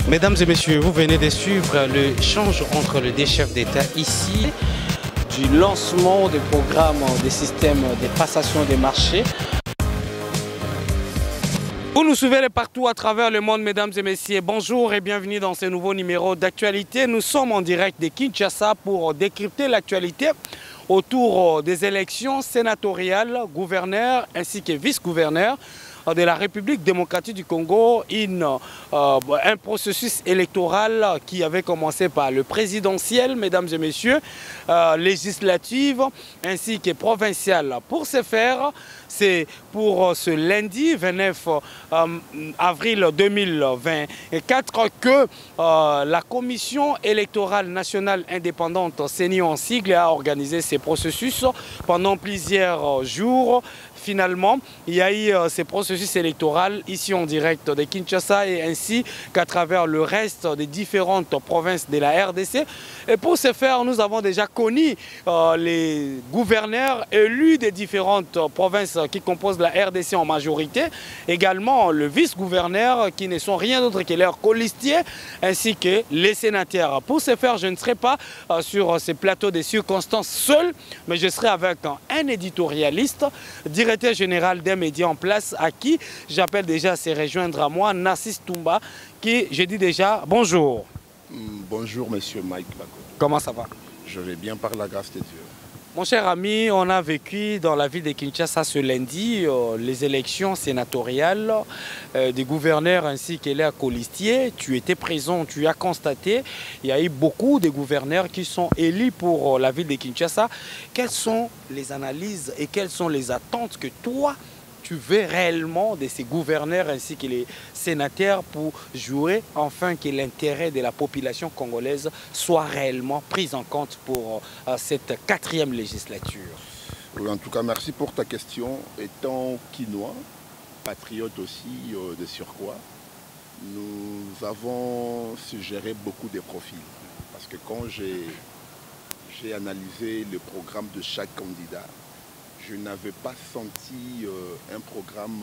Mesdames et messieurs, vous venez de suivre l'échange entre les deux chefs d'État ici. Du lancement des programmes des systèmes de passation des marchés. Vous nous suivez partout à travers le monde, mesdames et messieurs. Bonjour et bienvenue dans ce nouveau numéro d'actualité. Nous sommes en direct de Kinshasa pour décrypter l'actualité autour des élections sénatoriales, gouverneurs ainsi que vice-gouverneurs de la République démocratique du Congo, un processus électoral qui avait commencé par le présidentiel, mesdames et messieurs, législative ainsi que provinciale. Pour ce faire, c'est pour ce lundi 29 avril 2024 que la Commission électorale nationale indépendante, CENI en sigle, a organisé ces processus pendant plusieurs jours. Finalement, il y a eu ces processus électoraux ici en direct de Kinshasa et ainsi qu'à travers le reste des différentes provinces de la RDC. Et pour ce faire, nous avons déjà connu les gouverneurs élus des différentes provinces qui composent la RDC en majorité. Également le vice-gouverneur qui ne sont rien d'autre que leurs colistiers ainsi que les sénateurs. Pour ce faire, je ne serai pas sur ces plateaux de circonstances seul, mais je serai avec un éditorialiste, directeur général des médias en place, à qui j'appelle déjà à se rejoindre à moi, Narcisse Toumba, qui, je dis déjà, bonjour. Bonjour, monsieur Mike Bako. Comment ça va? Je vais bien par la grâce de Dieu. Mon cher ami, on a vécu dans la ville de Kinshasa ce lundi les élections sénatoriales des gouverneurs ainsi que les colistiers. Tu étais présent, tu as constaté, il y a eu beaucoup de gouverneurs qui sont élus pour la ville de Kinshasa. Quelles sont les analyses et quelles sont les attentes que toi, tu veux réellement de ces gouverneurs ainsi que les sénateurs pour jouer enfin que l'intérêt de la population congolaise soit réellement pris en compte pour cette 4e législature? Oui, en tout cas, merci pour ta question. Étant quinois, patriote aussi de surcroît, nous avons suggéré beaucoup de profils. Parce que quand j'ai analysé le programme de chaque candidat, je n'avais pas senti un programme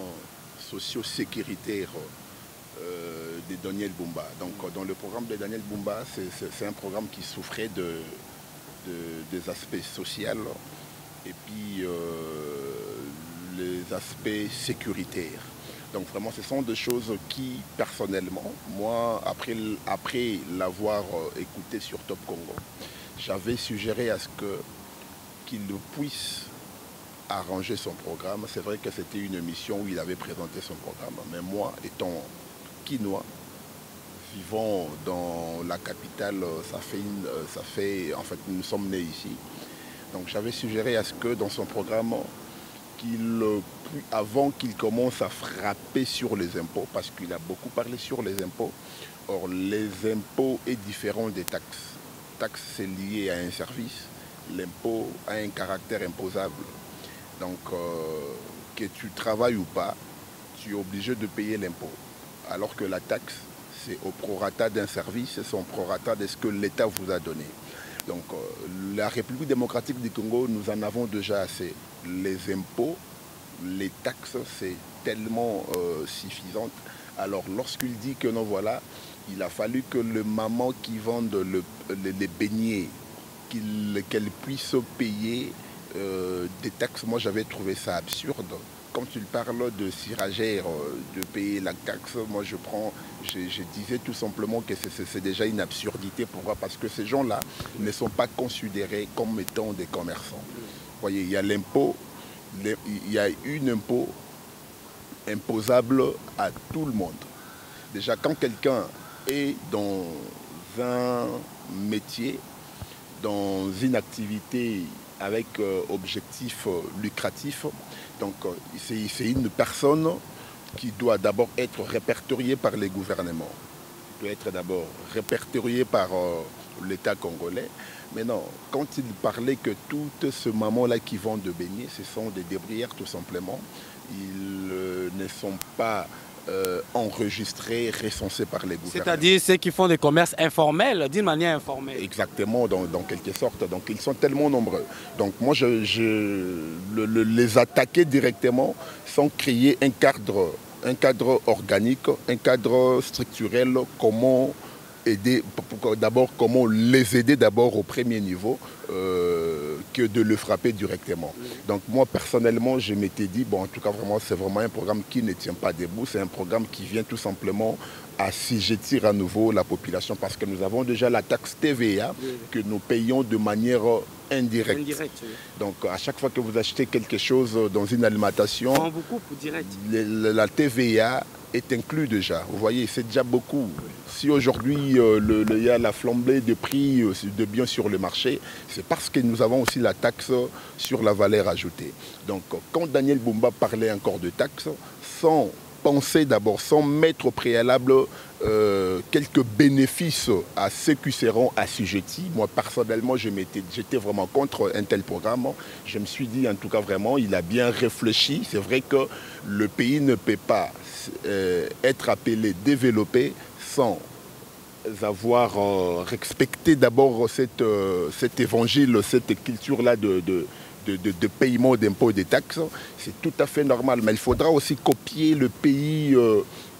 socio-sécuritaire de Daniel Bumba. Donc dans le programme de Daniel Bumba, c'est un programme qui souffrait des aspects sociaux et puis les aspects sécuritaires. Donc vraiment, ce sont des choses qui, personnellement, moi, après l'avoir écouté sur Top Congo, j'avais suggéré à ce qu'il puisse arranger son programme. C'est vrai que c'était une émission où il avait présenté son programme, mais moi, étant quinois, vivant dans la capitale, en fait, nous sommes nés ici. Donc j'avais suggéré à ce que dans son programme, avant qu'il commence à frapper sur les impôts, parce qu'il a beaucoup parlé sur les impôts. Or, les impôts est différent des taxes. Taxe, c'est lié à un service. L'impôt a un caractère imposable. Donc, que tu travailles ou pas, tu es obligé de payer l'impôt. Alors que la taxe, c'est au prorata d'un service, c'est son prorata de ce que l'État vous a donné. Donc, la République démocratique du Congo, nous en avons déjà assez. Les impôts, les taxes, c'est tellement suffisant. Alors, lorsqu'il dit que non, voilà, il a fallu que le maman qui vend les beignets, qu'elle puisse payer des taxes. Moi, j'avais trouvé ça absurde. Quand tu parles de ciragère, de payer la taxe, moi, je disais tout simplement que c'est déjà une absurdité. Pourquoi? Parce que ces gens-là ne sont pas considérés comme étant des commerçants. Vous voyez, il y a l'impôt, il y a un impôt imposable à tout le monde. Déjà, quand quelqu'un est dans un métier, dans une activité avec objectif lucratif, donc c'est une personne qui doit d'abord être répertoriée par les gouvernements, doit être d'abord répertoriée par l'État congolais. Mais non, quand il parlait que toutes ces mamans-là qui vendent de beignets, ce sont des débrouillards tout simplement, ils ne sont pas enregistrés, recensés par les gouvernements. C'est-à-dire ceux qui font des commerces informels, d'une manière informelle. Exactement, dans quelque sorte. Donc ils sont tellement nombreux. Donc moi, les attaquer directement sans créer un cadre un cadre organique, un cadre structurel, comment aider, d'abord comment les aider d'abord au premier niveau que de le frapper directement. Donc moi personnellement je m'étais dit, bon en tout cas vraiment c'est vraiment un programme qui ne tient pas debout, c'est un programme qui vient tout simplement assujettir à nouveau la population parce que nous avons déjà la taxe TVA que nous payons de manière indirecte. Donc à chaque fois que vous achetez quelque chose dans une alimentation, on vous coupe direct. La TVA est inclus déjà. Vous voyez, c'est déjà beaucoup. Si aujourd'hui il y a la flambée de prix de biens sur le marché, c'est parce que nous avons aussi la taxe sur la valeur ajoutée. Donc quand Daniel Bumba parlait encore de taxes, sans penser d'abord, sans mettre au préalable quelques bénéfices à ceux qui seront assujettis. Moi, personnellement, j'étais vraiment contre un tel programme. Je me suis dit, en tout cas, vraiment, il a bien réfléchi. C'est vrai que le pays ne peut pas être appelé développé sans avoir respecté d'abord cet évangile, cette culture-là de paiement d'impôts et des taxes. C'est tout à fait normal. Mais il faudra aussi copier le pays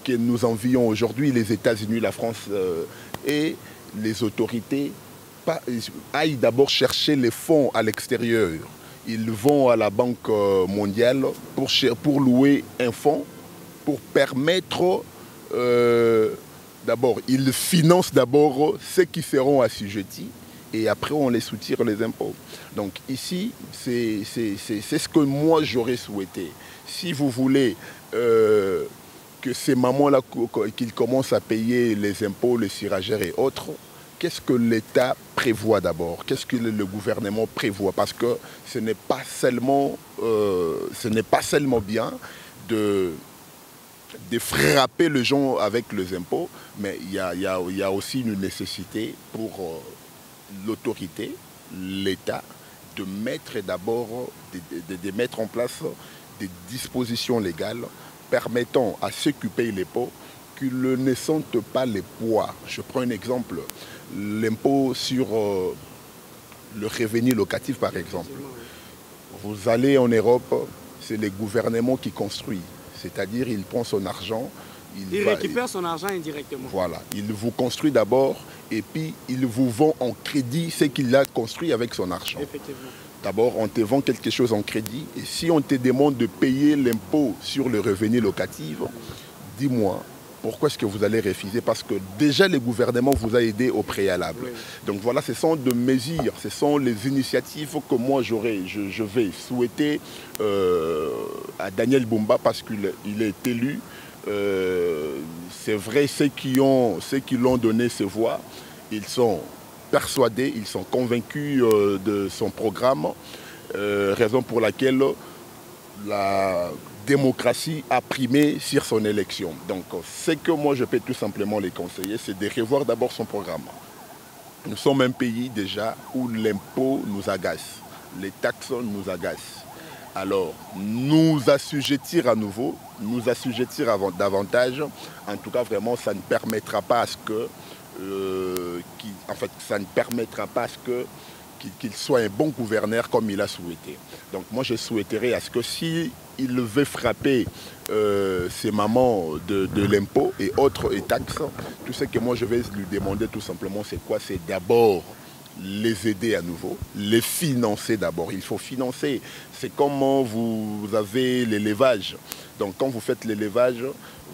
que nous envions aujourd'hui, les États-Unis, la France et les autorités aillent d'abord chercher les fonds à l'extérieur. Ils vont à la Banque mondiale pour louer un fonds, pour permettre, d'abord, ils financent d'abord ceux qui seront assujettis et après on les soutire les impôts. Donc ici, c'est ce que moi j'aurais souhaité. Si vous voulez que ces mamans-là, qu'ils commencent à payer les impôts, les ciragères et autres, qu'est-ce que l'État prévoit d'abord? Qu'est-ce que le gouvernement prévoit? Parce que ce n'est pas seulement bien de frapper les gens avec les impôts, mais il y a aussi une nécessité pour l'autorité, l'État, de mettre d'abord, de mettre en place des dispositions légales permettant à ceux qui payent l'impôt qu'ils ne sentent pas les poids. Je prends un exemple, l'impôt sur le revenu locatif par exemple. Vous allez en Europe, c'est le gouvernement qui construit, c'est-à-dire il prend son argent, il récupère son argent indirectement. Voilà, il vous construit d'abord et puis il vous vend en crédit ce qu'il a construit avec son argent. Effectivement. D'abord, on te vend quelque chose en crédit et si on te demande de payer l'impôt sur le revenu locatif, dis-moi, pourquoi est-ce que vous allez refuser? Parce que déjà le gouvernement vous a aidé au préalable. Oui. Donc voilà, ce sont des mesures, ce sont les initiatives que moi je vais souhaiter à Daniel Bumba parce qu'il est élu. C'est vrai, ceux qui l'ont donné ses voix, ils sont persuadés, ils sont convaincus de son programme, raison pour laquelle la démocratie a primé sur son élection. Donc ce que moi je peux tout simplement les conseiller, c'est de revoir d'abord son programme. Nous sommes un pays déjà où l'impôt nous agace, les taxes nous agacent. Alors, nous assujettir à nouveau, nous assujettir davantage, en tout cas vraiment ça ne permettra pas à ce que qu'il soit un bon gouverneur comme il a souhaité. Donc moi je souhaiterais à ce que s'il veut frapper ces mamans de l'impôt et autres et taxes, tout ce que moi je vais lui demander tout simplement c'est quoi? C'est d'abord les aider à nouveau, les financer d'abord. Il faut financer. C'est comme vous avez l'élevage. Donc quand vous faites l'élevage,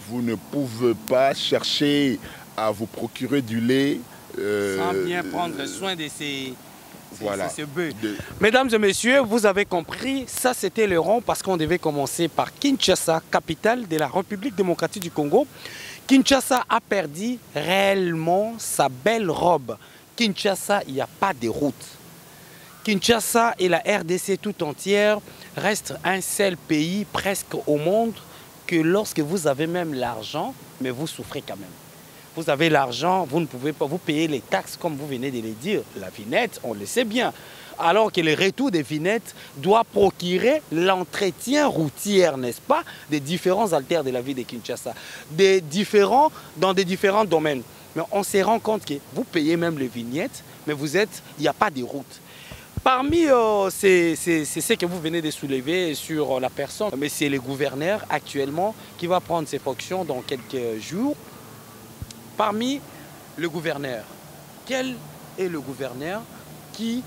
vous ne pouvez pas chercher à vous procurer du lait. Sans bien prendre soin de ces bœufs. Mesdames et messieurs, vous avez compris, ça c'était le rond parce qu'on devait commencer par Kinshasa, capitale de la République démocratique du Congo. Kinshasa a perdu réellement sa belle robe. Kinshasa, il n'y a pas de route. Kinshasa et la RDC tout entière restent un seul pays presque au monde que lorsque vous avez même l'argent, mais vous souffrez quand même. Vous avez l'argent, vous ne pouvez pas, vous payer les taxes comme vous venez de le dire. La vignette, on le sait bien. Alors que le retour des vignettes doit procurer l'entretien routier, n'est-ce pas, des différents altères de la vie de Kinshasa, dans des différents domaines. Mais on se rend compte que vous payez même les vignettes, mais il n'y a pas de route. Parmi c'est ce que vous venez de soulever sur la personne, mais c'est le gouverneur actuellement qui va prendre ses fonctions dans quelques jours. Parmi le gouverneur, quel est le gouverneur qui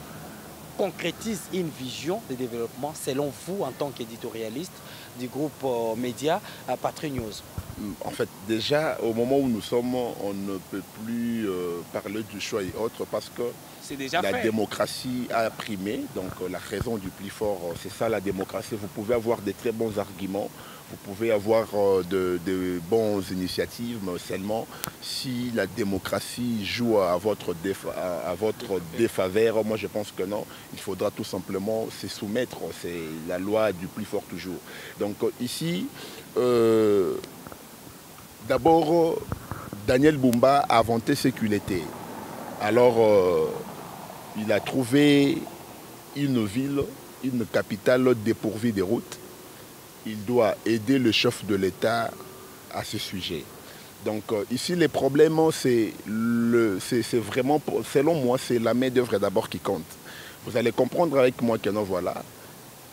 concrétise une vision de développement selon vous en tant qu'éditorialiste du groupe média Patrie News? En fait, déjà, au moment où nous sommes, on ne peut plus parler du choix et autres parce que la démocratie a primé. Donc la raison du plus fort, c'est ça la démocratie. Vous pouvez avoir des très bons arguments, vous pouvez avoir de bonnes initiatives, mais seulement si la démocratie joue à votre défaveur, moi je pense que non. Il faudra tout simplement se soumettre. C'est la loi du plus fort toujours. Donc ici, d'abord, Daniel Bumba a inventé ce qu'il était. Alors, il a trouvé une ville, une capitale dépourvue de routes. Il doit aider le chef de l'État à ce sujet. Donc ici, les problèmes, c'est vraiment, selon moi, c'est la main-d'œuvre d'abord qui compte. Vous allez comprendre avec moi que non, voilà,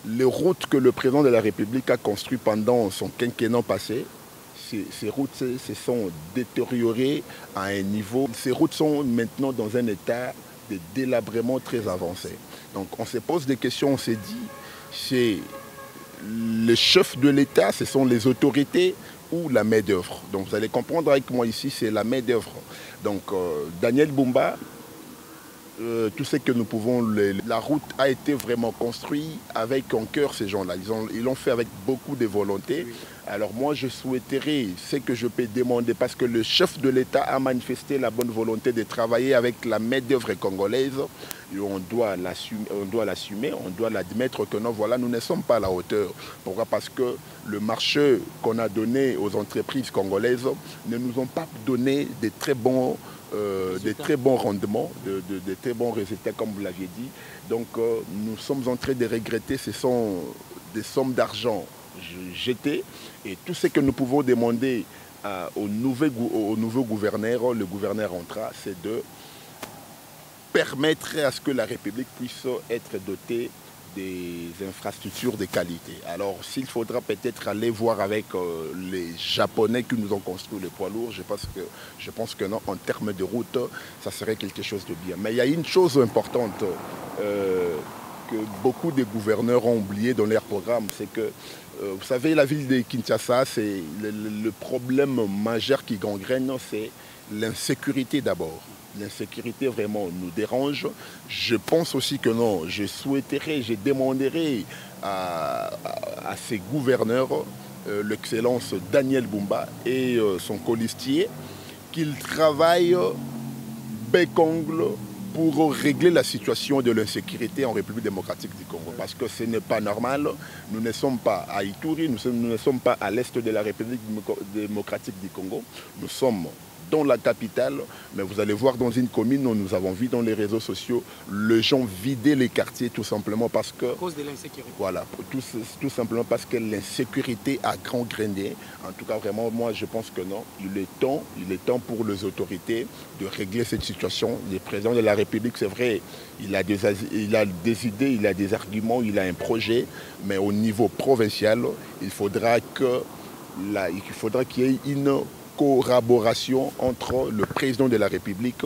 les routes que le président de la République a construites pendant son quinquennat passé, ces routes se sont détériorées à un niveau. Ces routes sont maintenant dans un état de délabrement très avancé. Donc on se pose des questions, on s'est dit, c'est les chefs de l'État, ce sont les autorités ou la main-d'œuvre. Donc vous allez comprendre avec moi ici, c'est la main-d'œuvre. Donc Daniel Bumba, tout ce que nous pouvons, la route a été vraiment construite avec en cœur ces gens-là. Ils l'ont fait avec beaucoup de volonté. Oui. Alors moi, je souhaiterais, ce que je peux demander, parce que le chef de l'État a manifesté la bonne volonté de travailler avec la main-d'œuvre congolaise. Et on doit l'assumer, on doit l'admettre que non, voilà, nous ne sommes pas à la hauteur. Pourquoi? Parce que le marché qu'on a donné aux entreprises congolaises ne nous ont pas donné des très bons rendements, de très bons résultats, comme vous l'aviez dit. Donc nous sommes en train de regretter, ce sont des sommes d'argent jetées. Et tout ce que nous pouvons demander au nouveau gouverneur, le gouverneur entra, c'est de permettre à ce que la République puisse être dotée des infrastructures de qualité. Alors, s'il faudra peut-être aller voir avec les Japonais qui nous ont construit les poids lourds, je pense que non, en termes de route, ça serait quelque chose de bien. Mais il y a une chose importante que beaucoup de gouverneurs ont oublié dans leur programme, c'est que, vous savez, la ville de Kinshasa, c'est le problème majeur qui gangrène, c'est l'insécurité d'abord. L'insécurité vraiment nous dérange. Je pense aussi que non, je demanderai à ces gouverneurs, l'excellence Daniel Bumba et son colistier, qu'ils travaillent bec-ongle pour régler la situation de l'insécurité en République démocratique du Congo. Parce que ce n'est pas normal. Nous ne sommes pas à Ituri, nous ne sommes pas à l'est de la République démocratique du Congo. Nous sommes dans la capitale, mais vous allez voir dans une commune où nous avons vu dans les réseaux sociaux, les gens vider les quartiers tout simplement parce que... À cause de l'insécurité. Voilà, tout simplement parce que l'insécurité a gangréné. En tout cas, vraiment, moi, je pense que non. Il est temps pour les autorités de régler cette situation. Le président de la République, c'est vrai, il a des idées, il a des arguments, il a un projet, mais au niveau provincial, il faudra qu'il y ait une collaboration entre le président de la République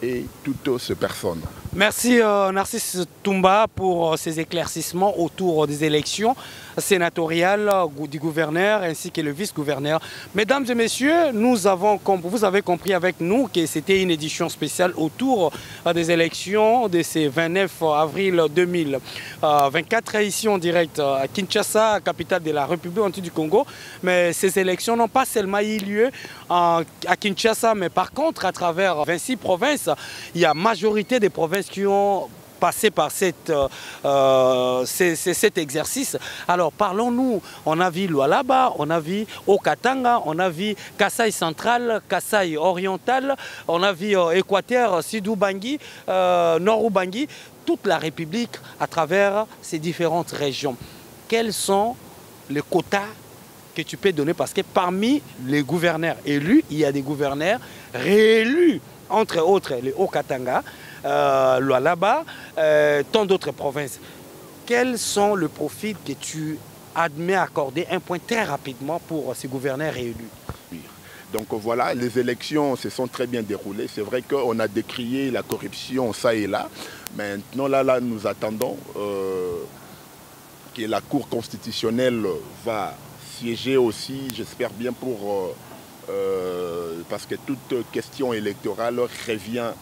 et toutes ces personnes. Merci Narcisse Toumba pour ces éclaircissements autour des élections sénatoriales du gouverneur ainsi que le vice-gouverneur. Mesdames et messieurs, vous avez compris avec nous que c'était une édition spéciale autour des élections de ce 29 avril 2024 ici en direct à Kinshasa, capitale de la République du Congo. Mais ces élections n'ont pas seulement eu lieu à Kinshasa, mais par contre à travers 26 provinces, il y a majorité des provinces qui ont passé par cet exercice. Alors parlons-nous, on a vu Lualaba, on a vu Okatanga, on a vu Kasaï central, Kasaï oriental, on a vu Équateur, Sud-Ubangi, Nord-Ubangi, toute la République à travers ces différentes régions. Quels sont les quotas que tu peux donner? Parce que parmi les gouverneurs élus, il y a des gouverneurs réélus, entre autres les Okatanga, Lualaba, tant d'autres provinces. Quels sont les profils que tu admets accorder un point très rapidement pour ces gouverneurs réélus? Donc voilà, les élections se sont très bien déroulées. C'est vrai qu'on a décrié la corruption ça et là. Maintenant, là nous attendons que la Cour constitutionnelle va siéger aussi, j'espère bien, parce que toute question électorale revient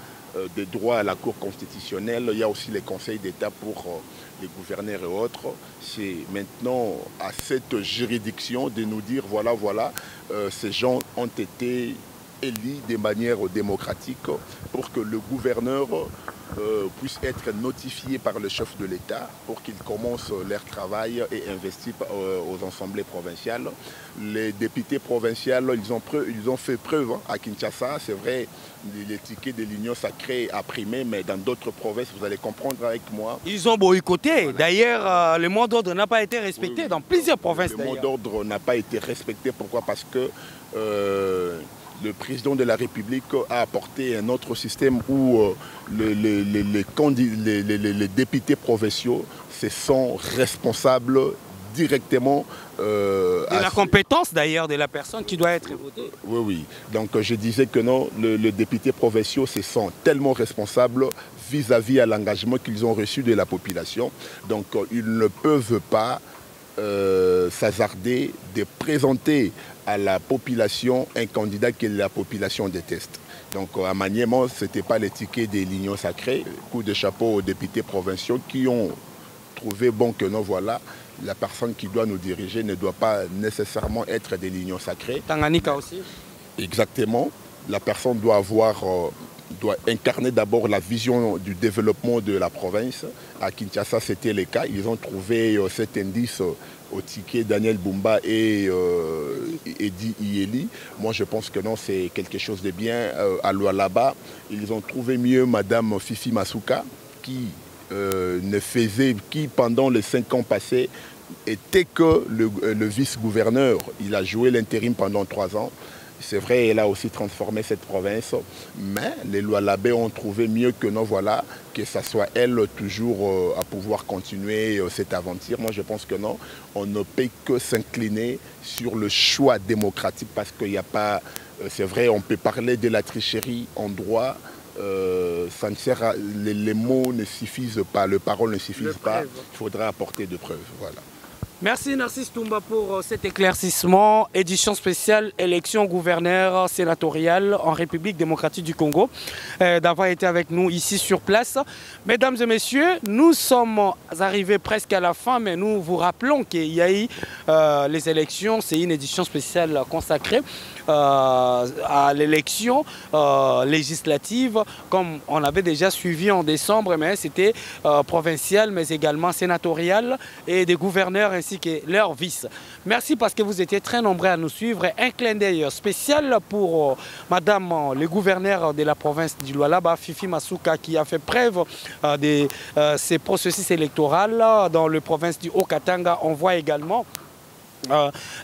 des droits à la Cour constitutionnelle. Il y a aussi les conseils d'État pour les gouverneurs et autres. C'est maintenant à cette juridiction de nous dire voilà, ces gens ont été élus de manière démocratique pour que le gouverneur puisse être notifié par le chef de l'État pour qu'ils commencent leur travail et investissent aux assemblées provinciales. Les députés provinciaux, ils ont fait preuve à Kinshasa. C'est vrai, les tickets de l'Union sacrée a primé, mais dans d'autres provinces, vous allez comprendre avec moi. Ils ont boycotté. Voilà. D'ailleurs, le mot d'ordre n'a pas été respecté dans plusieurs provinces. Le mot d'ordre n'a pas été respecté. Pourquoi? Parce que le président de la République a apporté un autre système où les députés provinciaux se sont responsables directement de la compétence d'ailleurs de la personne qui doit être votée. Oui. Donc je disais que non, les députés provinciaux se sont tellement responsables vis-à-vis à l'engagement qu'ils ont reçu de la population. Donc ils ne peuvent pas s'hasarder de présenter à la population un candidat que la population déteste. Donc à Maniema, ce n'était pas les tickets de l'Union sacrée. Coup de chapeau aux députés provinciaux qui ont trouvé bon que non, voilà, la personne qui doit nous diriger ne doit pas nécessairement être de l'Union sacrée. Tanganyika aussi. Exactement. La personne doit incarner d'abord la vision du développement de la province. À Kinshasa, c'était le cas. Ils ont trouvé cet indice au ticket Daniel Bumba et Edi Ieli. Moi, je pense que non, c'est quelque chose de bien. À Lualaba, ils ont trouvé mieux Madame Fifi Masuka, qui pendant les 5 ans passés, était que le vice-gouverneur. Il a joué l'intérim pendant 3 ans. C'est vrai, elle a aussi transformé cette province, mais les Lualabais ont trouvé mieux que non, voilà, que ce soit elle toujours à pouvoir continuer cette aventure. Moi, je pense que non, on ne peut que s'incliner sur le choix démocratique parce qu'il n'y a pas, c'est vrai, on peut parler de la tricherie en droit, ça ne sert à, les mots ne suffisent pas, les paroles ne suffisent pas, il faudra apporter de preuves, voilà. Merci Narcisse Toumba pour cet éclaircissement. Édition spéciale élection gouverneur sénatoriale en République démocratique du Congo. D'avoir été avec nous ici sur place. Mesdames et messieurs, nous sommes arrivés presque à la fin, mais nous vous rappelons qu'il y a eu les élections. C'est une édition spéciale consacrée à l'élection législative, comme on avait déjà suivi en décembre, mais c'était provincial, mais également sénatorial, et des gouverneurs ainsi que leurs vices. Merci parce que vous étiez très nombreux à nous suivre. Un clin d'œil spécial pour Madame le gouverneur de la province du Lualaba, Fifi Masuka, qui a fait preuve de ces processus électoraux dans la province du Haut-Katanga. On voit également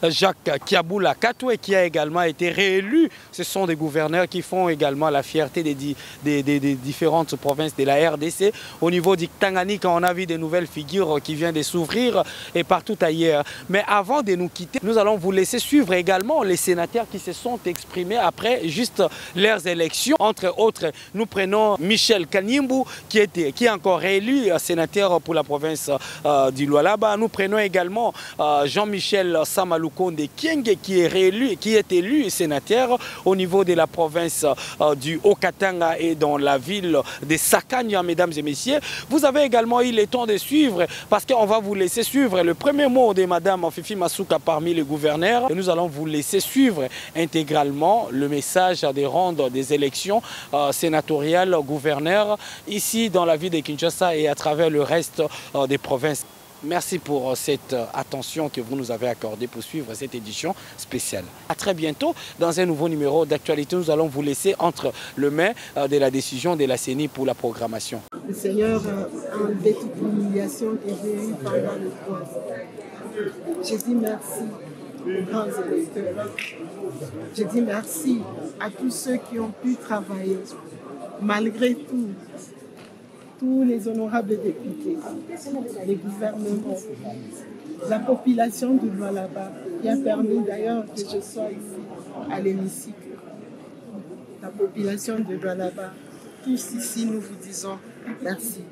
Jacques Kiaboula Katoué qui a également été réélu. Ce sont des gouverneurs qui font également la fierté des différentes provinces de la RDC. Au niveau du Tanganyika, on a vu des nouvelles figures qui viennent de s'ouvrir et partout ailleurs. Mais avant de nous quitter, nous allons vous laisser suivre également les sénateurs qui se sont exprimés après juste leurs élections. Entre autres, nous prenons Michel Kanyimbu qui est encore réélu sénateur pour la province du Lualaba. Nous prenons également Jean-Michel Samalukonde Kienge qui est réélu, qui est élu sénateur au niveau de la province du Haut-Katanga et dans la ville de Sakanya, mesdames et messieurs. Vous avez également eu le temps de suivre, parce qu'on va vous laisser suivre le premier mot de Madame Fifi Masuka parmi les gouverneurs. Et nous allons vous laisser suivre intégralement le message des rondes des élections sénatoriales gouverneurs ici dans la ville de Kinshasa et à travers le reste des provinces. Merci pour cette attention que vous nous avez accordée pour suivre cette édition spéciale. À très bientôt dans un nouveau numéro d'actualité. Nous allons vous laisser entre les mains de la décision de la CENI pour la programmation. Le Seigneur, en toute humiliation que j'ai eue pendant le 3 ans. Je dis merci aux grands électeurs. Je dis merci à tous ceux qui ont pu travailler malgré tout tous les honorables députés, les gouvernements, la population de Lualaba, qui a permis d'ailleurs que je sois ici à l'hémicycle. La population de Lualaba, tous ici, nous vous disons merci.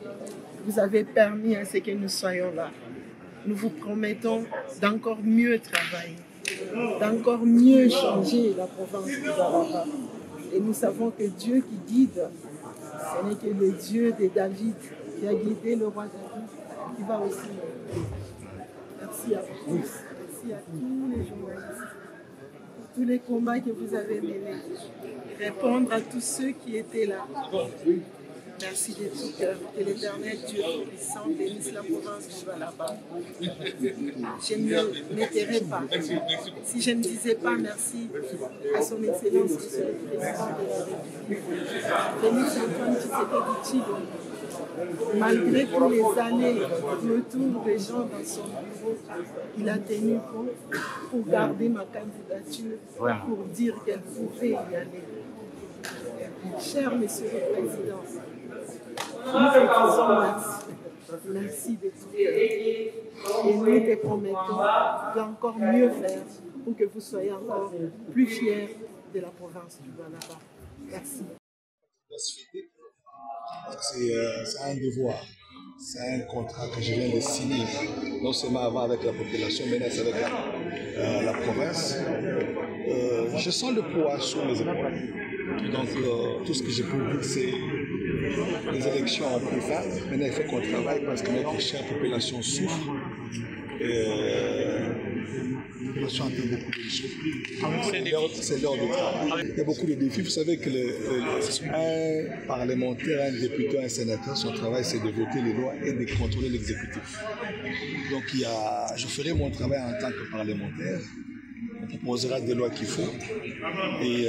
Vous avez permis à ce que nous soyons là. Nous vous promettons d'encore mieux travailler, d'encore mieux changer la province de Lualaba. Et nous savons que Dieu qui guide, ce n'est que le Dieu de David, qui a guidé le roi David, qui va aussi nous guider. Merci à vous tous, merci à tous les journalistes, pour tous les combats que vous avez menés, répondre à tous ceux qui étaient là. Merci de tout cœur, que l'Éternel Dieu puissant bénisse la province de Lualaba. Je ne m'étairai pas. Si je ne disais pas merci à son Excellence, Monsieur le Président de la République, Félix Antoine Tshisekedi Tshilombo, malgré tous les années retour des gens dans son bureau, il a tenu bon pour garder ma candidature, pour dire qu'elle pouvait y aller. Cher Monsieur le Président, nous te disons merci. Merci de tout cœur. Et nous te promettons d'encore mieux faire pour que vous soyez encore plus fiers de la province du Lualaba. Merci. C'est un devoir, c'est un contrat que je viens de signer, non seulement avant avec la population, mais aussi avec la province. Je sens le poids sur les épaules. Donc tout ce que je peux dire, c'est les élections ont pris fin. Maintenant, il faut qu'on travaille parce que notre chère population souffre. Je suis en train de beaucoup de choses. C'est l'heure de travail. Il y a beaucoup de défis. Vous savez que un parlementaire, un député, un sénateur, son travail, c'est de voter les lois et de contrôler l'exécutif. Donc, je ferai mon travail en tant que parlementaire. On proposera des lois qu'il faut et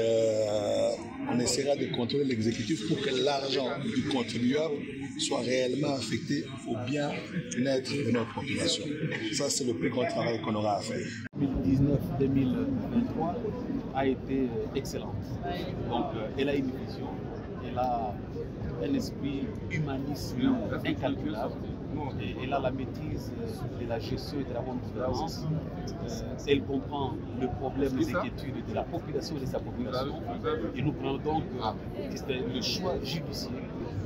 on essaiera de contrôler l'exécutif pour que l'argent du contribuable soit réellement affecté au bien-être de notre population. Ça, c'est le plus grand travail qu'on aura à faire. 2019-2023 a été excellente. Donc, elle a une vision, elle a un esprit humaniste incalculable. Et elle a la maîtrise de la gestion et de la bonne gouvernance. Elle comprend le problème des inquiétudes de la population et de sa population. Et nous prenons donc le choix judiciaire.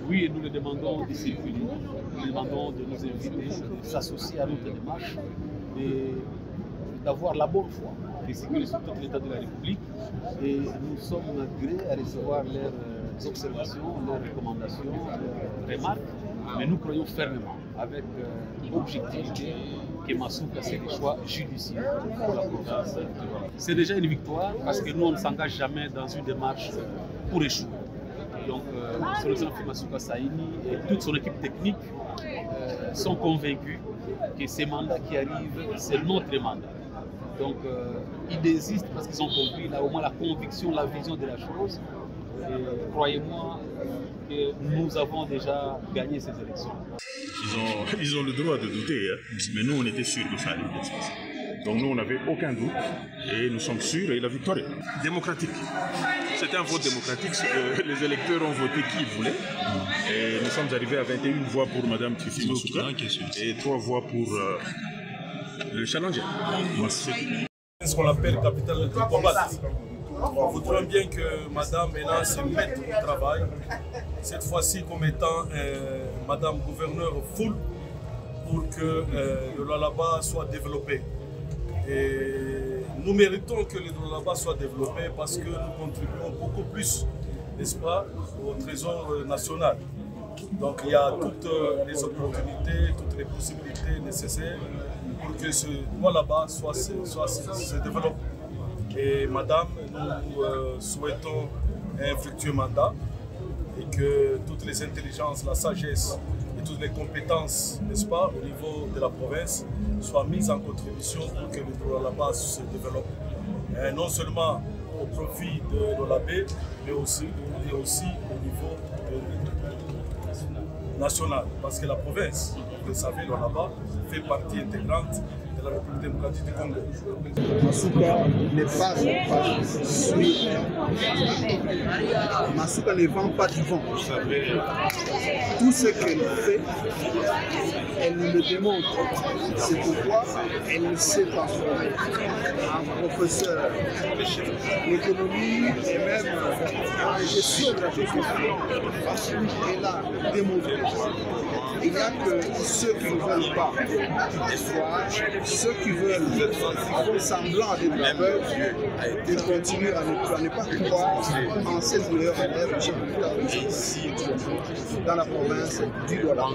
Oui, et nous le demandons de circuler, nous demandons de nous inviter, de s'associer à notre démarche et d'avoir la bonne foi, de circuler sur tout l'État de la République. Et nous sommes grés à recevoir leurs observations, leurs recommandations, leurs remarques. Mais nous croyons fermement, avec l'objectivité que Massouka, c'est des choix judiciaires pour la province. C'est déjà une victoire parce que nous, on ne s'engage jamais dans une démarche pour échouer. Donc, son Excellence Massouka Saini et toute son équipe technique sont convaincus que ces mandats qui arrivent, c'est notre mandat. Donc, ils désistent parce qu'ils ont compris, là, au moins la conviction, la vision de la chose. Et croyez-moi que nous avons déjà gagné ces élections. Ils ont le droit de douter, hein. Mais nous on était sûrs que ça allait bien se passer. Donc nous on n'avait aucun doute et nous sommes sûrs et la victoire est démocratique. C'était un vote démocratique, les électeurs ont voté qui ils voulaient. Et nous sommes arrivés à 21 voix pour Mme Tifi Massouka et 3 voix pour le challenger. C'est ce qu'on appelle capitale de combat. On voudrait bien que Madame Ménard se mette au travail, cette fois-ci comme étant Madame Gouverneur full, pour que le Lualaba soit développé. Et nous méritons que le Lualaba soit développé parce que nous contribuons beaucoup plus, n'est-ce pas, au trésor national. Donc il y a toutes les opportunités, toutes les possibilités nécessaires pour que ce Lualaba se développe. Et Madame, nous souhaitons un fructueux mandat et que toutes les intelligences, la sagesse et toutes les compétences, n'est-ce pas, au niveau de la province soient mises en contribution pour que le Lualaba se développe. Et non seulement au profit de l'Olabé, mais aussi au niveau national. Parce que la province, vous le savez, Lualaba fait partie intégrante de la République démocratique du Congo. Masuka n'est pas suivre. Masuka ne vend pas du vent. Tout ce qu'elle fait, elle le démontre. C'est pourquoi elle s'est transformée en professeur d'économie et même en gestion de la gestion. Elle a démontré. Il n'y a que ceux qui ne veulent pas voir, ceux qui veulent, qui font semblant d'être aveugles, ils continuent à ne pas croire en cette meilleure élève dans la province du Douala.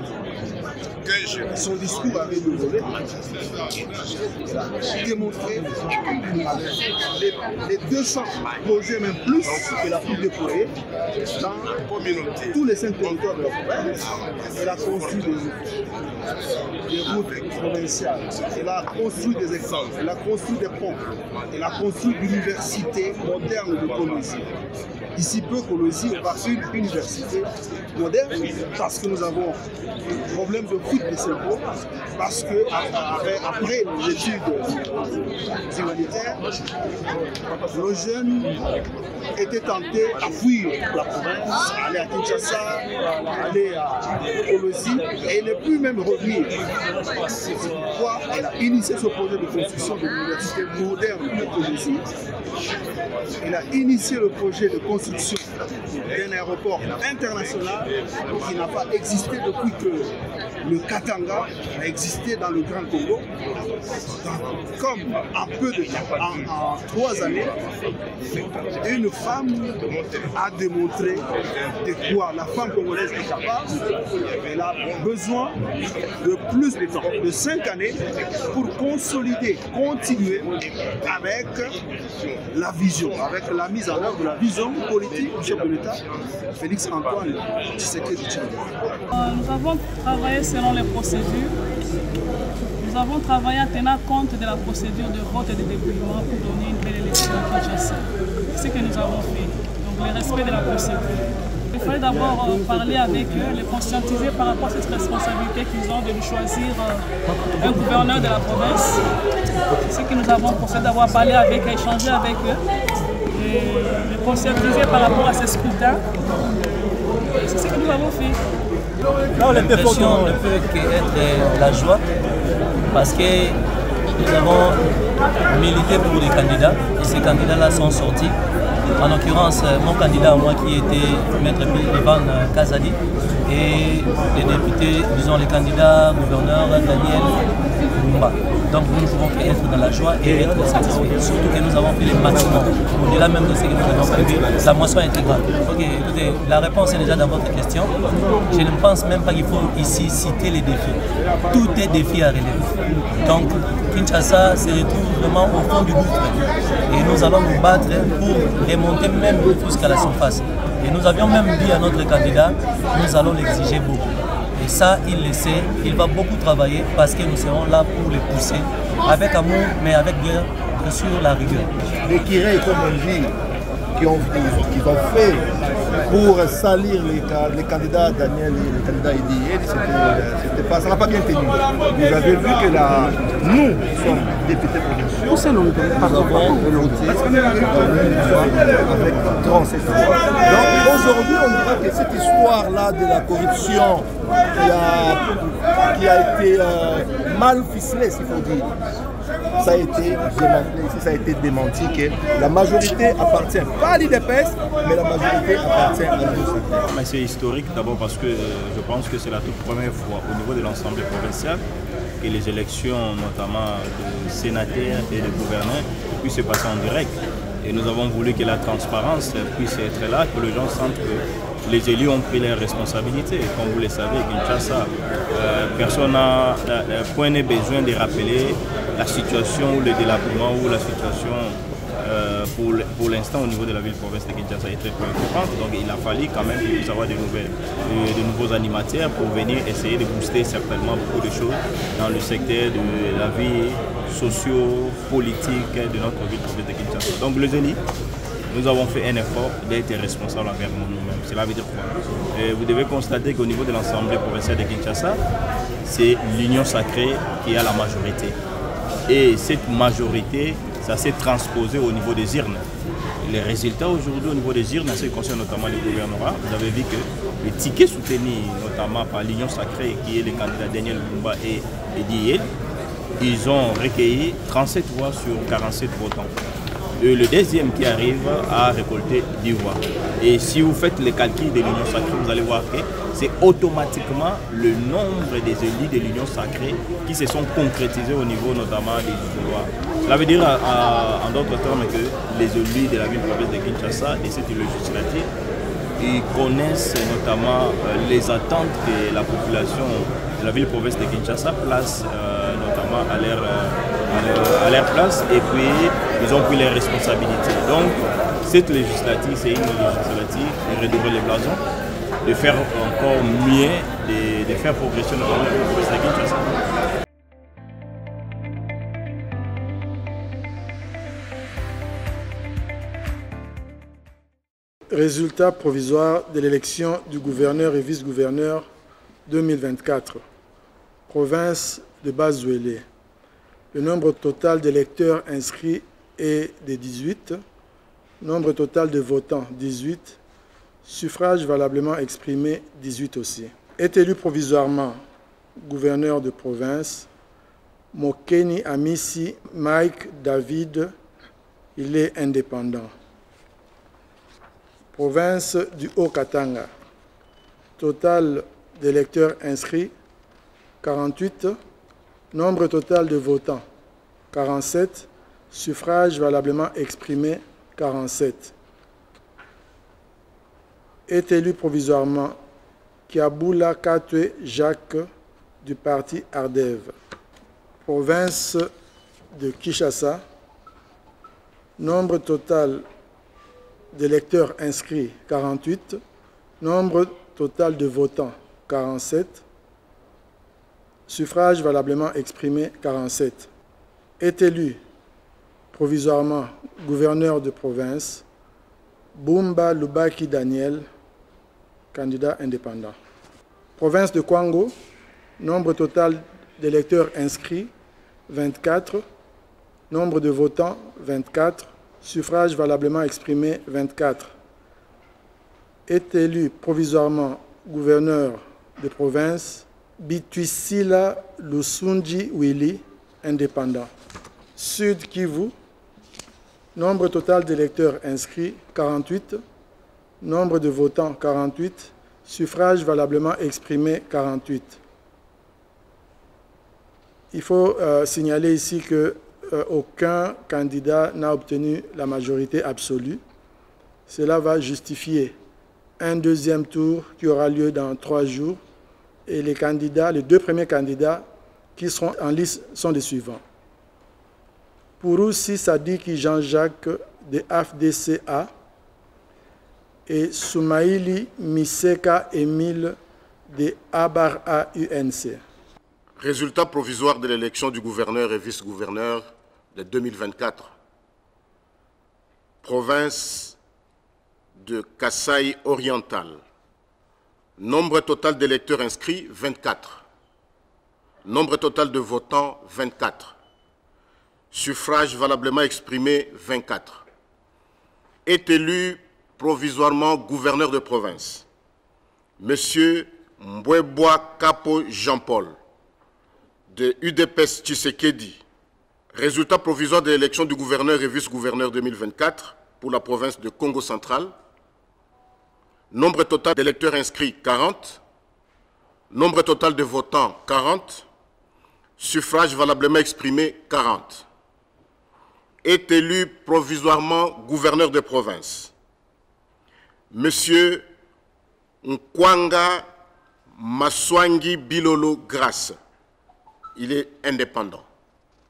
Son discours avait le volet. Il a démontré les 200 projets, même plus, qu'il a pu déployer dans tous les 5 territoires de la province. Elle a construit des routes provinciales, elle a construit des écoles, elle a construit des ponts, elle a construit l'université moderne de Colosie. Ici peu Colosie, on va une université moderne parce que nous avons un problème de fuite de cerveau, parce que après les études humanitaires, nos jeunes étaient tentés à fuir la province, aller à Kinshasa, aller à Colosie, et ne plus même revenir. C'est pourquoi elle a initié ce projet de construction de l'université moderne de Colosie. Elle a initié le projet de construction d'un aéroport international qui n'a pas existé depuis que le Katanga a existé dans le Grand Congo. Donc, comme en peu de temps, en 3 années, une femme a démontré de quoi la femme congolaise est capable. Elle a besoin de plus de temps, de 5 années, pour consolider, continuer avec la vision, avec la mise en œuvre de la vision politique du chef de l'État, Félix Antoine Tshisekedi Tshilombo. Nous avons travaillé selon les procédures. Nous avons travaillé en tenant compte de la procédure de vote et de dépouillement pour donner une belle élection à Kinshasa. C'est ce que nous avons fait, donc le respect de la procédure. Il fallait d'abord parler avec eux, les conscientiser par rapport à cette responsabilité qu'ils ont de nous choisir un gouverneur de la province. C'est ce que nous avons procédé d'avoir parlé avec eux, échangé avec eux, et les conscientiser par rapport à ce scrutin. C'est ce que nous avons fait. L'impression ne peut qu'être la joie parce que nous avons milité pour des candidats et ces candidats-là sont sortis. En l'occurrence, mon candidat à moi qui était Maître Ivan Kazadi et les députés, disons les candidats gouverneurs Daniel Lumba. Donc nous ne pouvons qu'être dans la joie et être satisfaits. Surtout que nous avons fait le maximum. Au-delà même de ce que nous avons prévu, la moisson intégrale. Ok, écoutez, la réponse est déjà dans votre question. Je ne pense même pas qu'il faut ici citer les défis. Tout est défi à relever. Donc Kinshasa se retrouve vraiment au fond du gouffre. Et nous allons nous battre pour remonter même jusqu'à la surface. Et nous avions même dit à notre candidat, nous allons l'exiger beaucoup. Et ça, il le sait, il va beaucoup travailler parce que nous serons là pour le pousser avec amour, mais avec bien sûr la rigueur. Les Kiré, comme on dit, qui ont fait pour salir les candidats Daniel et les candidats Idi, ça n'a pas bien tenu. Vous avez vu que nous sommes députés provinciaux. Nous avons voté avec grand cette fois. Donc aujourd'hui, on dira que cette histoire-là de la corruption qui a été mal ficelée, s'il faut dire, ça a été démenti que la majorité appartient pas à l'IDPS, mais la majorité appartient à l'USAP. C'est historique d'abord parce que je pense que c'est la toute première fois au niveau de l'Assemblée provinciale que les élections, notamment de sénateurs et de gouverneurs, puissent se passer en direct. Et nous avons voulu que la transparence puisse être là, que les gens sentent que les élus ont pris leurs responsabilités. Comme vous le savez, Kinshasa, personne n'a point besoin de rappeler la situation ou le délabrement ou la situation pour l'instant au niveau de la ville-province de Kinshasa est très préoccupante. Donc il a fallu quand même qu'il puisse avoir de nouveaux animateurs pour venir essayer de booster certainement beaucoup de choses dans le secteur de la vie socio-politique de notre ville-province de Kinshasa. Donc les élus, nous avons fait un effort d'être responsables envers nous-mêmes. Cela veut dire quoi? Vous devez constater qu'au niveau de l'Assemblée provinciale de Kinshasa, c'est l'union sacrée qui a la majorité. Et cette majorité, ça s'est transposé au niveau des urnes. Les résultats aujourd'hui au niveau des urnes, en ce qui concerne notamment les gouvernements, vous avez vu que le ticket soutenu notamment par l'Union Sacrée, qui est le candidat Daniel Lumumba et Edi, ils ont recueilli 37 voix sur 47 votants. Et le deuxième qui arrive a récolté 10 voix. Et si vous faites les calculs de l'Union Sacrée, vous allez voir que c'est automatiquement le nombre des élus de l'Union Sacrée qui se sont concrétisés au niveau notamment des lois. Cela veut dire en d'autres termes que les élus de la ville-province de Kinshasa, de cette législative, ils connaissent notamment les attentes que la population de la ville-province de Kinshasa place notamment à leur place, et puis ils ont pris les responsabilités. Donc cette législative, c'est une législative de redoubler les blasons, de faire encore mieux, de faire progresser notamment la ville-province de Kinshasa. Résultat provisoire de l'élection du gouverneur et vice-gouverneur 2024, province de Bas-Zouélé. Le nombre total d'électeurs inscrits est de 18, nombre total de votants 18, suffrage valablement exprimé 18 aussi. Est élu provisoirement gouverneur de province Mokeni Amisi Mike David, il est indépendant. Province du Haut-Katanga, total d'électeurs inscrits 48, nombre total de votants 47, suffrage valablement exprimé 47. Est élu provisoirement Kiaboula Katwe Jacques du parti Ardev. Province de Kinshasa, nombre total d'électeurs inscrits 48, nombre total de votants 47, suffrage valablement exprimé 47. Est élu provisoirement gouverneur de province Bumba Lubaki Daniel, candidat indépendant. Province de Kwango, nombre total d'électeurs inscrits 24, nombre de votants 24, suffrage valablement exprimé 24. Est élu provisoirement gouverneur de province Bitwisila Lusunji Willy, indépendant. Sud Kivu, nombre total d'électeurs inscrits 48, nombre de votants 48, suffrage valablement exprimé 48. Il faut signaler ici que aucun candidat n'a obtenu la majorité absolue. Cela va justifier un deuxième tour qui aura lieu dans 3 jours. Et les candidats, les 2 premiers candidats qui seront en liste sont les suivants. Pouroussi Sadiki Jean-Jacques de AFDCA et Soumaïli Miseka Émile de Abara UNC. Résultat provisoire de l'élection du gouverneur et vice-gouverneur de 2024. Province de Kasaï oriental. Nombre total d'électeurs inscrits, 24. Nombre total de votants, 24. Suffrage valablement exprimé, 24. Est élu provisoirement gouverneur de province Monsieur Mbweboa Kapo Jean-Paul, de UDPS Tshisekedi. Résultat provisoire de l'élection du gouverneur et vice-gouverneur 2024 pour la province de Congo central. Nombre total d'électeurs inscrits, 40. Nombre total de votants, 40. Suffrage valablement exprimé, 40. Est élu provisoirement gouverneur de province Monsieur Nkwanga Maswangi Bilolo Grasse. Il est indépendant.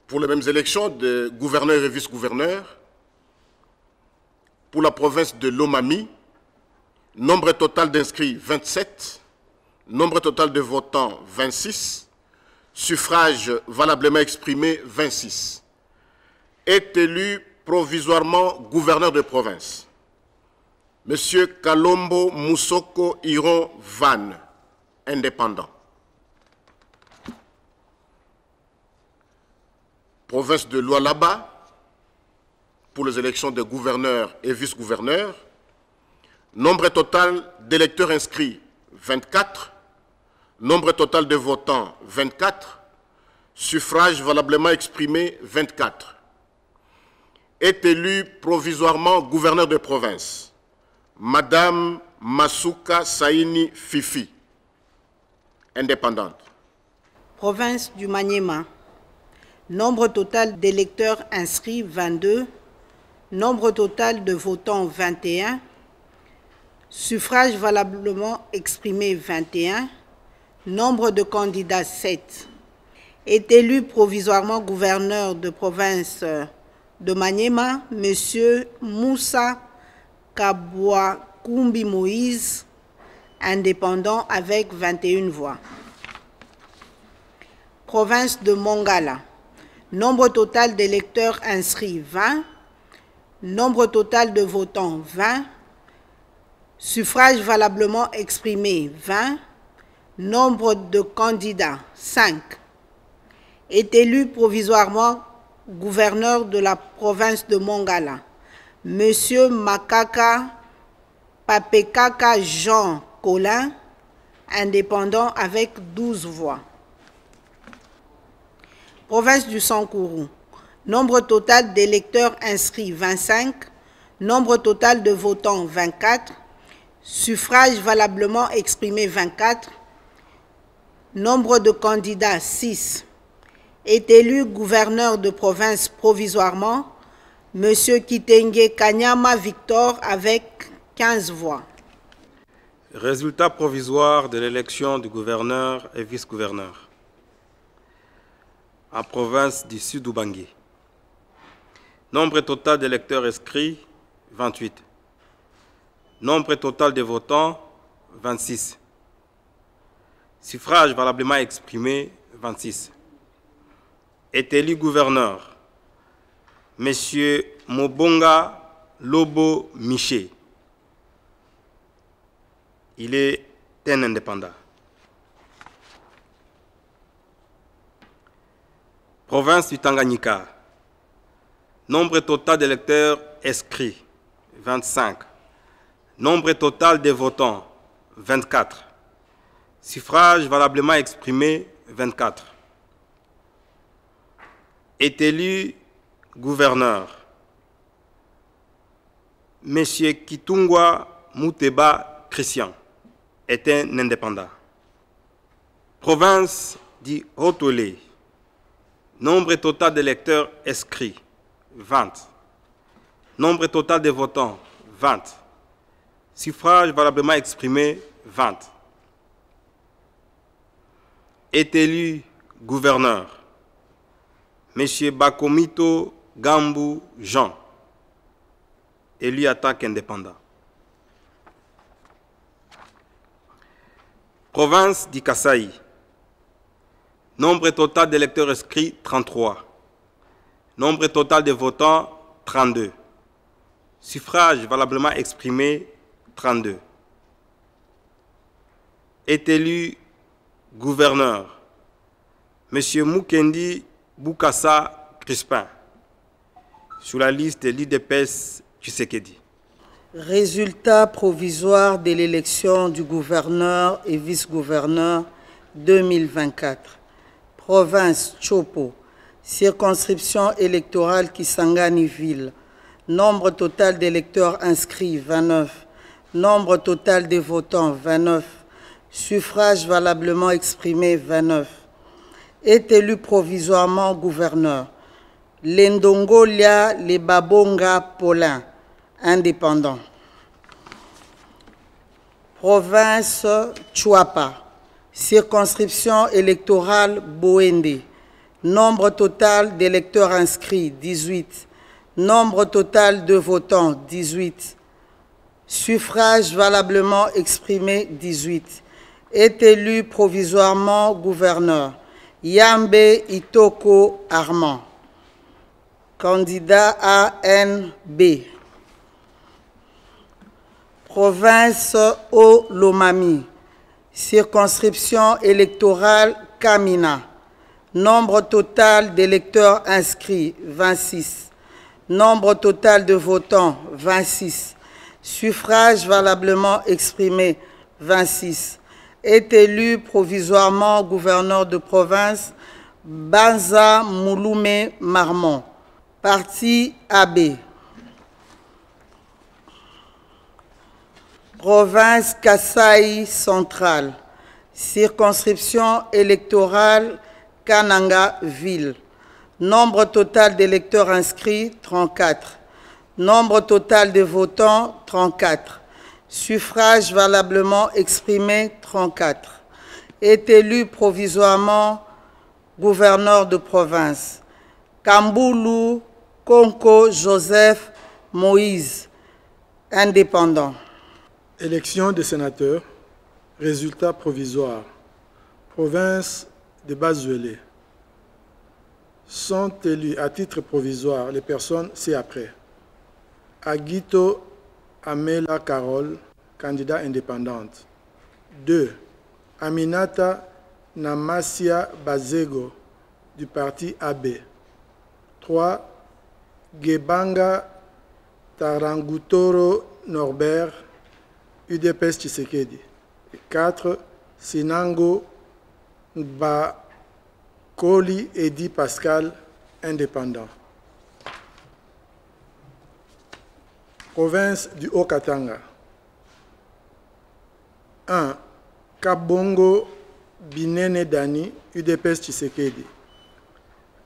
Pour les mêmes élections de gouverneur et vice-gouverneur, pour la province de Lomami, nombre total d'inscrits 27, nombre total de votants 26, suffrage valablement exprimé 26. Est élu provisoirement gouverneur de province Monsieur Kalombo Moussoko Iron Van, indépendant. province de Lualaba, pour les élections de gouverneurs et vice-gouverneurs. Nombre total d'électeurs inscrits, 24. Nombre total de votants, 24. Suffrages valablement exprimés, 24. Est élu provisoirement gouverneur de province, Madame Masuka Saini Fifi, indépendante. Province du Maniema. Nombre total d'électeurs inscrits, 22. Nombre total de votants, 21. Suffrages valablement exprimés, 21. Nombre de candidats, 7. Est élu provisoirement gouverneur de province de Maniema, M. Moussa Kabouakoumbi Moïse, indépendant avec 21 voix. Province de Mongala. Nombre total d'électeurs inscrits, 20. Nombre total de votants, 20. Suffrages valablement exprimés, 20. Nombre de candidats, 5. Est élu provisoirement gouverneur de la province de Mongala, M. Makaka Papekaka Jean Colin, indépendant avec 12 voix. Province du Sankourou. Nombre total d'électeurs inscrits, 25. Nombre total de votants, 24. Suffrages valablement exprimés, 24. Nombre de candidats, 6. Est élu gouverneur de province provisoirement, M. Kitenge Kanyama Victor avec 15 voix. Résultat provisoire de l'élection du gouverneur et vice-gouverneur en province du Sud-Ubangi. Nombre total d'électeurs inscrits, 28. Nombre total de votants, 26. Suffrage valablement exprimé, 26. Est élu gouverneur, M. Mobonga Lobo Miché. Il est un indépendant. Province du Tanganyika. Nombre total d'électeurs inscrits, 25. Nombre total de votants, 24. Suffrage valablement exprimé, 24. Est élu gouverneur, M. Kitungwa Mouteba Christian, est un indépendant. Province du Haut-Olé. Nombre total d'électeurs inscrits, 20. Nombre total de votants, 20. Suffrage valablement exprimé, 20. Est élu gouverneur, M. Bakomito Gambu Jean, élu en tant qu'indépendant. Province du Kasaï. Nombre total d'électeurs inscrits, 33. Nombre total de votants, 32. Suffrage valablement exprimé, 32. Est élu gouverneur, M. Mukendi Boukassa Crispin, sur la liste de l'IDPS Tshisekedi. Résultat provisoire de l'élection du gouverneur et vice-gouverneur 2024. Province Chopo, circonscription électorale Kisangani-Ville. Nombre total d'électeurs inscrits, 29. Nombre total de votants, 29. Suffrage valablement exprimé, 29. Est élu provisoirement gouverneur, Lendongolia Lebabonga Paulin, indépendant. Province Chouapa, circonscription électorale Boende. Nombre total d'électeurs inscrits, 18. Nombre total de votants, 18. Suffrage valablement exprimé, 18. Est élu provisoirement gouverneur, Yambe Itoko Armand, candidat ANB. Province Olomami, circonscription électorale Kamina. Nombre total d'électeurs inscrits, 26. Nombre total de votants, 26. Suffrages valablement exprimés, 26. Est élu provisoirement gouverneur de province Banza Mouloumé Marmont. Parti AB. Province Kasaï centrale. Circonscription électorale Kananga-Ville. Nombre total d'électeurs inscrits, 34. Nombre total de votants, 34. Suffrages valablement exprimés, 34. Est élu provisoirement gouverneur de province. Kamboulou Konko Joseph Moïse, indépendant. Élection des sénateurs. Résultat provisoire. Province de Bazuélé. Sont élus à titre provisoire les personnes ci-après. Aguito Amela Carole, candidat indépendante. 2. Aminata Namasia Bazego, du parti AB. 3. Gebanga Tarangutoro Norbert, UDPS Tshisekedi. 4. Sinango Bakoli Edi Pascal, indépendant. Province du Haut-Katanga. 1. Kabongo Binene Dani, UDPS Tshisekedi.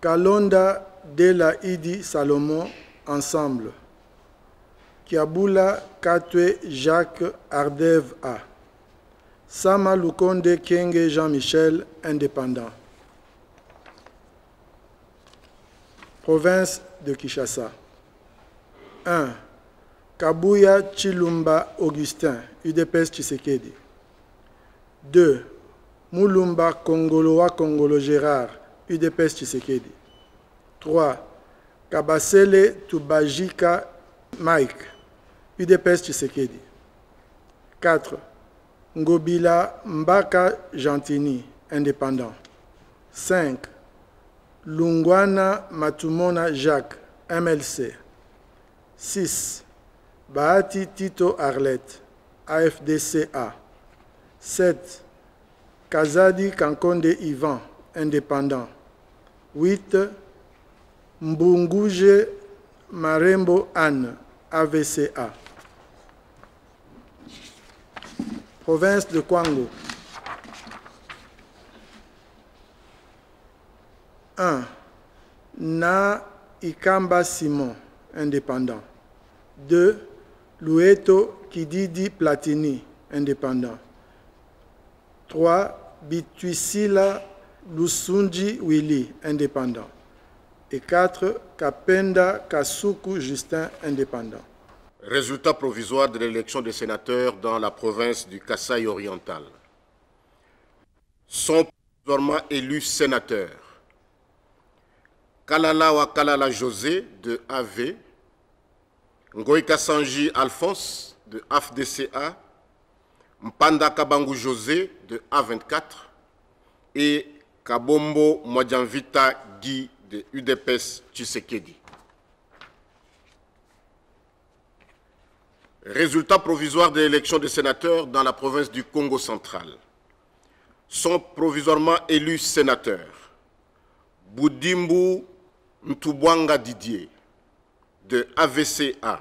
Kalonda Dela Idi Salomon, ensemble. Kiabula Katwe Jacques Ardev A. Sama Lukonde Kenge Jean-Michel, indépendant. Province de Kinshasa. 1. Kabuya Chilumba Augustin, UDPS Tshisekedi. 2. Moulumba Kongoloa Kongolo Gérard, UDPS Tshisekedi. 3. Kabasele Tubajika Mike, UDPS Tshisekedi. 4. Ngobila Mbaka Gentini, indépendant. 5. Lungwana Matumona Jacques, MLC. 6. Bahati Tito Arlette, AFDCA. 7. Kazadi Kankonde Ivan, indépendant. 8. Mbunguje Marembo Anne, AVCA. Province de Kwango. 1. Na Ikamba Simon, indépendant. 2. Lueto Kididi Platini, indépendant. 3. Bituisila Lusunji Willy, indépendant. Et 4. Kapenda Kasuku Justin, indépendant. Résultat provisoire de l'élection des sénateurs dans la province du Kasaï oriental. Sont provisoirement élus sénateurs Kalala Wakalala José de AV, Ngoïka Sanji Alphonse de AFDCA, Mpanda Kabangu José de A24 et Kabombo Mwadjanvita Guy de UDPS Tshisekedi. Résultat provisoire de l'élection des sénateurs dans la province du Congo central. Sont provisoirement élus sénateurs Boudimbu Ntubwanga Didier de AVCA,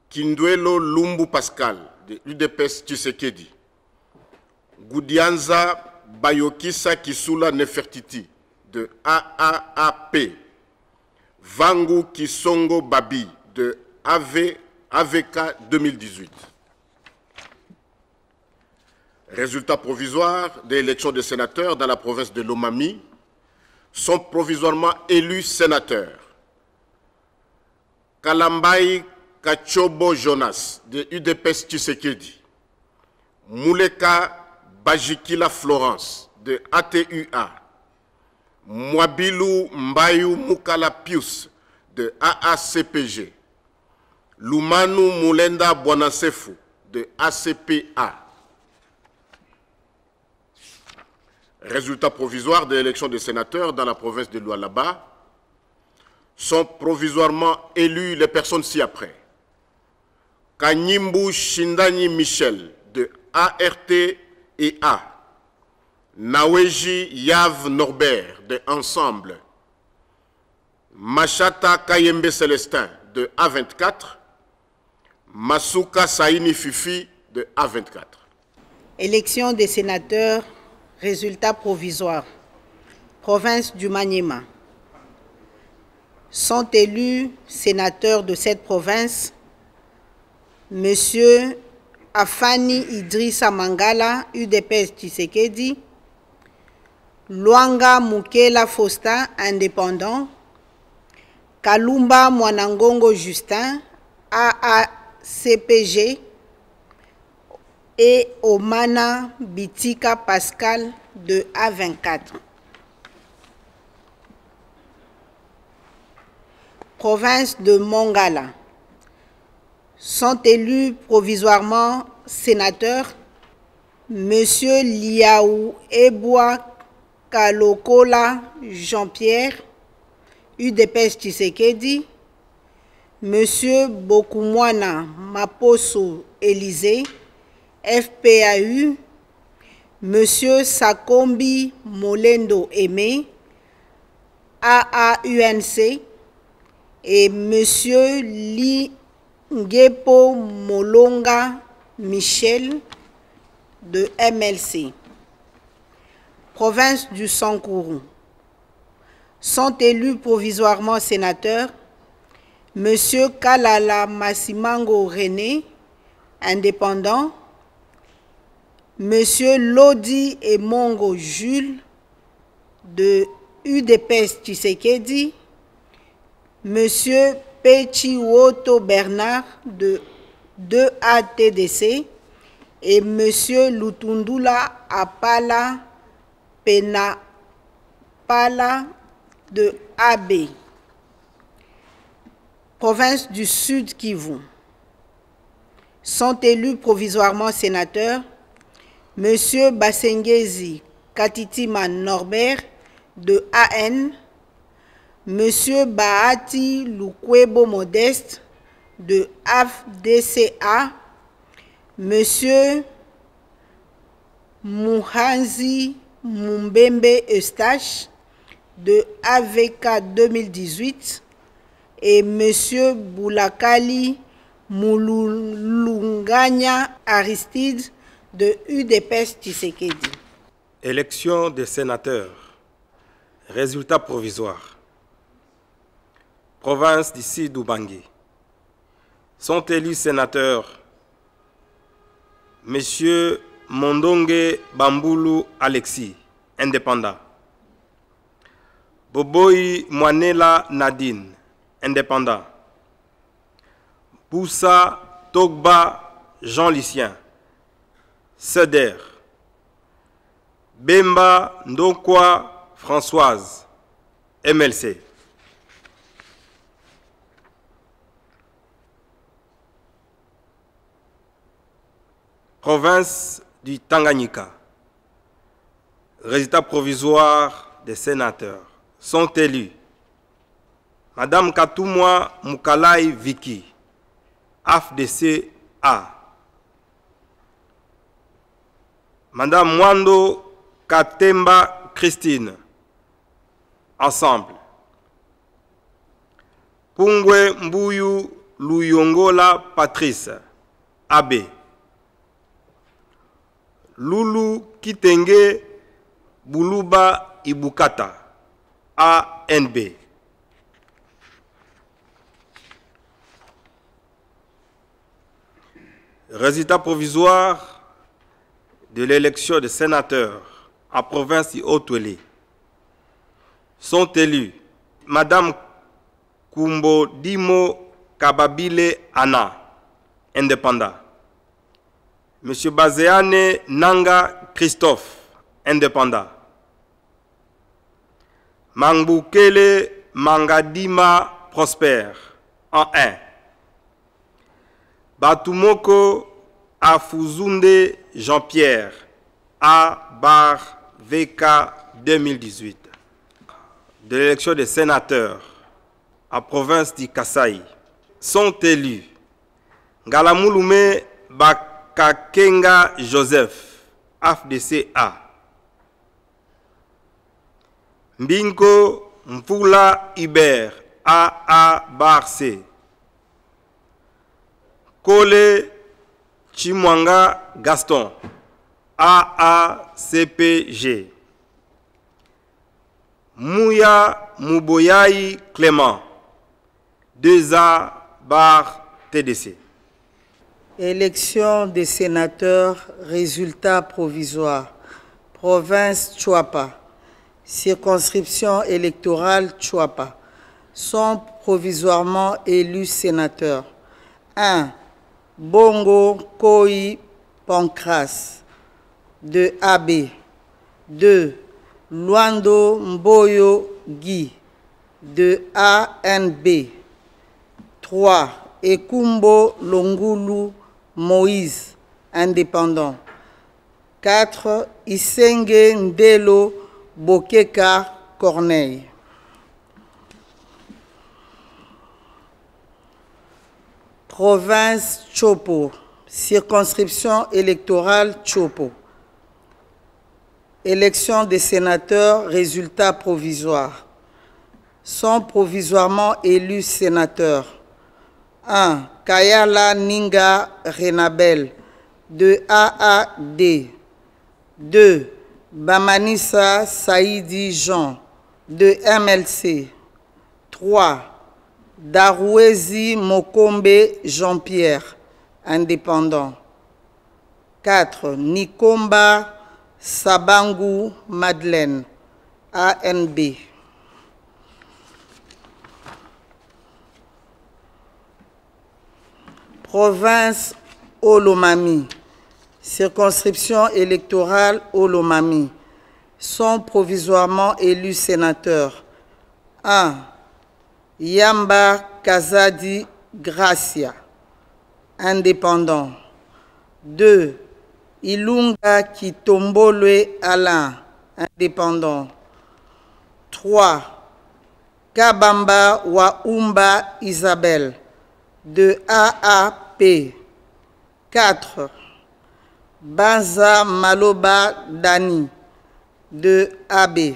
Kindwelo Lumbu Pascal de UDPS Tshisekedi, Goudianza Bayokisa Kisula Nefertiti de AAAP, Vangu Kisongo Babi de AVK 2018. Résultat provisoire des élections de sénateurs dans la province de Lomami. Sont provisoirement élus sénateurs Kalambai Kachobo Jonas de UDPS Tshisekedi, Mouleka Bajikila Florence de ATUA, Mwabilu Mbayou Mukala Pius de AACPG, Lumanu Moulenda Bwanasefu de ACPA. Résultat provisoire de l'élection des sénateurs dans la province de Lualaba. Sont provisoirement élus les personnes ci-après. Kanyimbu Shindani Michel de ART et A. Naweji Yav Norbert de Ensemble. Machata Kayembe Célestin de A24. Masuka Saini Fifi de A24. Élection des sénateurs, résultat provisoire. Province du Maniema. Sont élus sénateurs de cette province Monsieur Afani Idrissa Mangala, UDPS Tshisekedi, Luanga Mukela Faustin, indépendant, Kalumba Mwanangongo Justin, AACPG, et Omana Bitika Pascal de A24. Province de Mongala. Sont élus provisoirement sénateurs Monsieur Liaou Eboa Kalokola Jean-Pierre, UDPS Tshisekedi, Monsieur Bokumwana Maposo Élysée, FPAU, Monsieur Sakombi Molendo Aimé, AAUNC, et Monsieur Li Ngepo Molonga Michel de MLC. Province du Sankourou. Sont élus provisoirement sénateurs Monsieur Kalala Massimango René, indépendant, Monsieur Lodi Emongo Jules de UDPS Tshisekedi, Monsieur Pechiwoto Bernard de 2ATDC et Monsieur Lutundula Apala Penapala de AB. Province du Sud Kivu. Sont élus provisoirement sénateurs Monsieur Basengezi Katitima Norbert de AN, Monsieur Bahati Lukwebo Modeste de AFDCA, Monsieur Mouhanzi Mumbembe Eustache de AVK 2018 et Monsieur Boulakali Moulunganya Aristide de UDPS Tshisekedi. Élection des sénateurs. Résultat provisoire. Province d'ici d'Ubangi. Sont élus sénateurs Monsieur Mondonge Bambulu Alexis, indépendant. Boboyi Mwanela Nadine, indépendant. Boussa Togba Jean-Lucien, Seder. Bemba Ndokwa Françoise, MLC. Province du Tanganyika. Résultat provisoire des sénateurs. Sont élus Madame Katumwa Mukalai Viki, AFDC-A. Madame Mwando Katemba Christine, Ensemble. Pungwe Mbuyu Luyongola Patrice, AB. Lulu Kitenge Buluba Ibukata, ANB. Résultat provisoire de l'élection des sénateurs en province de Haut-Ouélé. Sont élus Madame Kumbo Dimo Kababile Anna, indépendant. Monsieur Bazeane Nanga Christophe, indépendant. Mangbukele Mangadima Prosper, en 1. Batumoko Afuzunde Jean-Pierre, A bar VK 2018 de l'élection des sénateurs à province du Kasaï sont élus Ngalamulume Bakakenga Joseph, AFDC-A, Mbinko Mfula Iber, AA-C, Kole Chimwanga Gaston, AA-CPG, Mouya Mouboyaï Clément, 2A-TDC. Élection des sénateurs, résultats provisoires. Province Chuapa, circonscription électorale Chuapa, sont provisoirement élus sénateurs. 1. Bongo Koi Pancras, de AB. 2. Luando Mboyo Guy, de ANB. 3. Ekumbo Longulu Moïse, indépendant. 4. Isenge Ndelo Bokeka Corneille. Province Chopo, circonscription électorale Chopo. Élection des sénateurs, résultats provisoires. Sont provisoirement élus sénateurs. 1. Kayala Ninga Renabel, de AAD. 2. Bamanissa Saïdi Jean, de MLC. 3. Darouezi Mokombe Jean-Pierre, indépendant. 4. Nikomba Sabangu Madeleine, ANB. Province Olomami, circonscription électorale Olomami, sont provisoirement élus sénateurs. 1. Yamba Kazadi Gracia, indépendant. 2. Ilunga Kitombolwe Alain, indépendant. 3. Kabamba Waumba Isabelle, de AAP. 4. Banza Maloba Dani, de AB.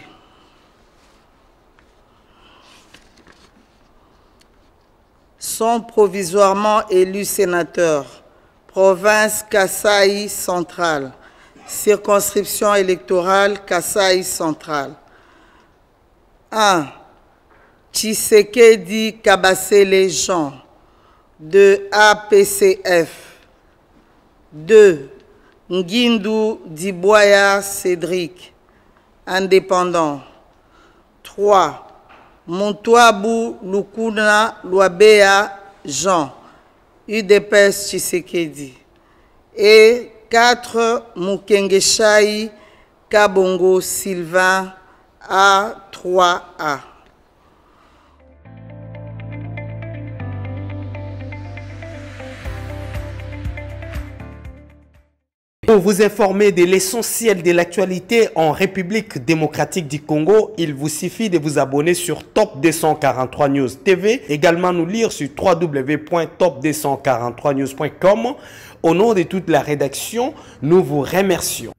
Sont provisoirement élus sénateurs. Province Kasaï centrale, circonscription électorale Kasaï centrale. 1. Tshisekedi Kabasele Jean, de APCF. 2. Ngindu Diboya Cédric, indépendant. 3. Montouabou Lukuna Luabea Jean, UDPS Tshisekedi. Et 4. Mukengeshai Kabongo Sylvain, A3A. Pour vous informer de l'essentiel de l'actualité en République démocratique du Congo, il vous suffit de vous abonner sur Top 243 News TV, également nous lire sur www.top243news.com. Au nom de toute la rédaction, nous vous remercions.